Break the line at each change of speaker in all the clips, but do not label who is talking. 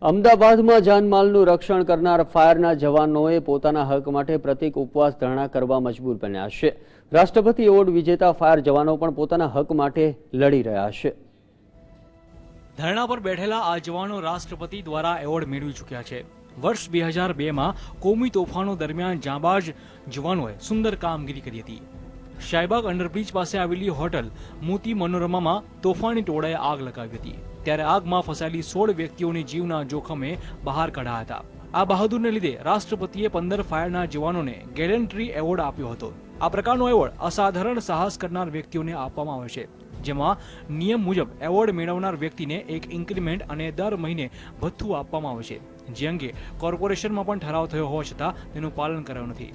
અમદાવાદમાં જાનમાલનું રક્ષણ કરનાર ફાયરના જવાનોએ પોતાના હક માટે પ્રતિક ઉપવાસ ધરણા કરવા મજબૂર બન્યા છે। રાષ્ટ્રપતિ એવોર્ડ વિજેતા ફાયર જવાનો પણ પોતાના હક માટે લડી રહ્યા છે।
ધરણા પર બેઠેલા આ જવાનો રાષ્ટ્રપતિ દ્વારા એવોર્ડ મેળવી ચૂક્યા છે। વર્ષ 2002માં કોમી તોફાનો દરમિયાન જાંબાજ જવાનોએ સુંદર કામગીરી કરી હતી। શાહીબાગ અંડરબ્રિજ પાસે આવેલી હોટલ મોતી મનોરમામાં તોફાની ટોળાએ આગ લગાવી હતી। ત્યારે આગમાં ફસાયેલી 16 વ્યક્તિઓને જીવના જોખમે બહાર કઢાયા હતા। આ બહાદુરને લીધે રાષ્ટ્રપતિએ 15 ફાયરના જવાનોને ગેલેન્ટ્રી એવોર્ડ આપ્યો હતો। આ પ્રકારનો એવોર્ડ અસાધારણ સાહસ કરનાર વ્યક્તિઓને આપવામાં આવે છે, જેમાં નિયમ મુજબ એવોર્ડ મેળવનાર વ્યક્તિને એક ઇન્ક્રીમેન્ટ અને દર મહિને ભથ્થું આપવામાં આવે છે, જે અંગે કોર્પોરેશનમાં પણ ઠરાવ થયો હોવા છતાં તેનું પાલન કરાયું નથી।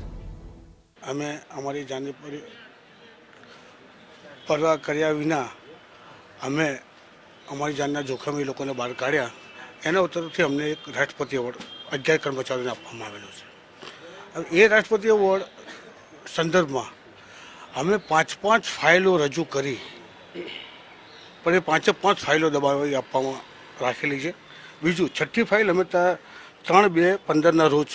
અમે અમારી જાનની પરવા કર્યા વિના અમે અમારી જાનના જોખમે એ લોકોને બહાર કાઢ્યા। એના તરફથી અમને એક રાષ્ટ્રપતિ એવોર્ડ 11 કર્મચારીઓને આપવામાં આવેલો છે। એ રાષ્ટ્રપતિ એવોર્ડ સંદર્ભમાં અમે 5 ફાઇલો રજૂ કરી, પણ એ 5 ફાઇલો દબાવી આપવામાં રાખેલી છે। બીજું 6ઠ્ઠી ફાઇલ અમે 3/2/15ના રોજ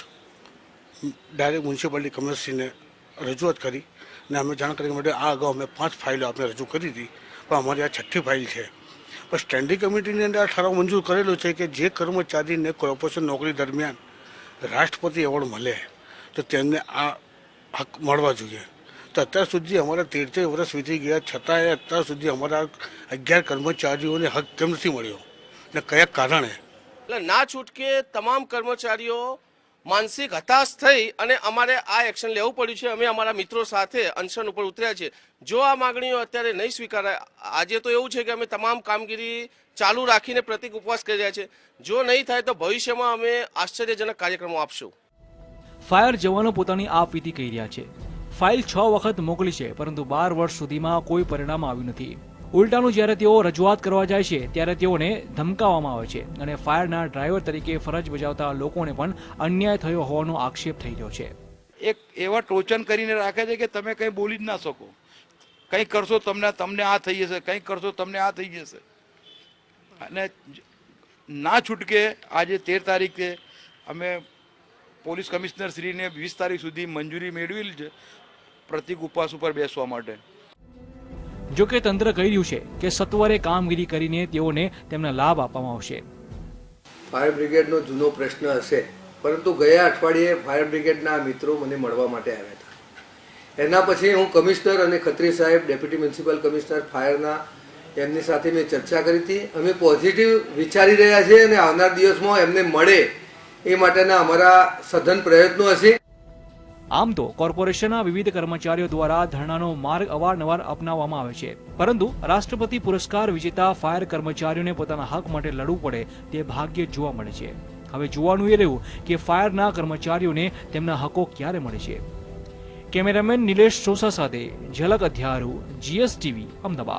ડાયરેક્ટ મ્યુનિસિપાલિટી કમિશનરને રજૂઆત કરી ને અમે જાણ કરી માટે આ અગાઉ અમે 5 ફાઇલો આપણે રજૂ કરી હતી, પણ અમારી આ 6ઠ્ઠી ફાઇલ છે। પણ સ્ટેન્ડિંગ કમિટીની અંદર આ ઠરાવ મંજૂર કરેલો છે કે જે કર્મચારીને કોર્પોરેશન નોકરી દરમિયાન રાષ્ટ્રપતિ એવોર્ડ મળે તો તેમને આ હક મળવા જોઈએ। તો અત્યાર સુધી અમારા 13 વર્ષ વીતી ગયા છતાંય અત્યાર સુધી અમારા 11 કર્મચારીઓને હક કેમ નથી મળ્યો ને કયા કારણે?
એટલે ના છૂટકે તમામ કર્મચારીઓ માનસિક હતાશ થઈ અને અમારે આ એક્શન લેવું પડ્યું છે। અમે અમારા મિત્રો સાથે અનશન ઉપર ઉતર્યા છે। જો આ માગણીઓ અત્યારે નહીં સ્વીકારાય, આજે તો એવું છે કે અમે તમામ કામગીરી ચાલુ રાખીને પ્રતિક ઉપવાસ કરી રહ્યા છીએ। જો નહીં થાય તો ભવિષ્યમાં અમે આશ્ચર્યજનક કાર્યક્રમો આપશું।
ફાયર જવાનો પોતાની આપવીતી કહી રહ્યા છે। ફાઇલ 6 વખત મોકલી છે, પરંતુ 12 વર્ષ સુધીમાં કોઈ પરિણામ આવ્યું નથી। ઉલટાનું જ્યારે તેઓ રજૂઆત કરવા જાય છે ત્યારે તેઓને ધમકાવવામાં આવે છે અને ફાયરના ડ્રાઈવર તરીકે ફરજ બજાવતા લોકોને પણ અન્યાય થયો હોવાનો આક્ષેપ થઈ રહ્યો છે।
એક એવા ટોચન કરીને રાખે છે કે તમે કંઈ બોલી જ ના શકો, કંઈ કરશો તમને આ થઈ જશે, કંઈ કરશો તમને આ થઈ જશે। અને ના છૂટકે આજે 13 તારીખે અમે પોલીસ કમિશનર શ્રીને 20 તારીખ સુધી મંજૂરી મેળવેલી છે પ્રતિક ઉપવાસ ઉપર બેસવા માટે।
જો કે તંત્ર કહી રહ્યું છે કે સત્વરે કામગીરી કરીને તેઓને તેમના લાભ આપવામાં આવશે।
ફાયર બ્રિગેડનો જૂનો પ્રશ્ન હશે, પરંતુ ગયા અઠવાડિયે ફાયર બ્રિગેડના મિત્રો મને મળવા માટે આવ્યા હતા। એના પછી હું કમિશનર અને ખત્રી સાહેબ, ડેપ્યુટી મ્યુનિસિપલ કમિશનર ફાયરના, એમની સાથે મેં ચર્ચા કરી હતી। અમે પોઝિટિવ વિચારી રહ્યા છીએ અને આવનાર દિવસમાં એમને મળે એ માટેના અમારા સઘન પ્રયત્નો હશે।
આમ તો કોર્પોરેશનના વિવિધ કર્મચારીઓ દ્વારા ધરણાનો માર્ગ અવારનવાર અપનાવવામાં આવે છે, પરંતુ રાષ્ટ્રપતિ પુરસ્કાર વિજેતા ફાયર કર્મચારીઓને પોતાના હક માટે લડવું પડે તે ભાગ્યે જોવા મળે છે। હવે જોવાનું એ રહ્યું કે ફાયરના કર્મચારીઓને તેમના હકો ક્યારે મળે છે। કેમેરામેન નિલેશ સોસા સાથે ઝલક અધ્યારુ, GSTV, અમદાવાદ।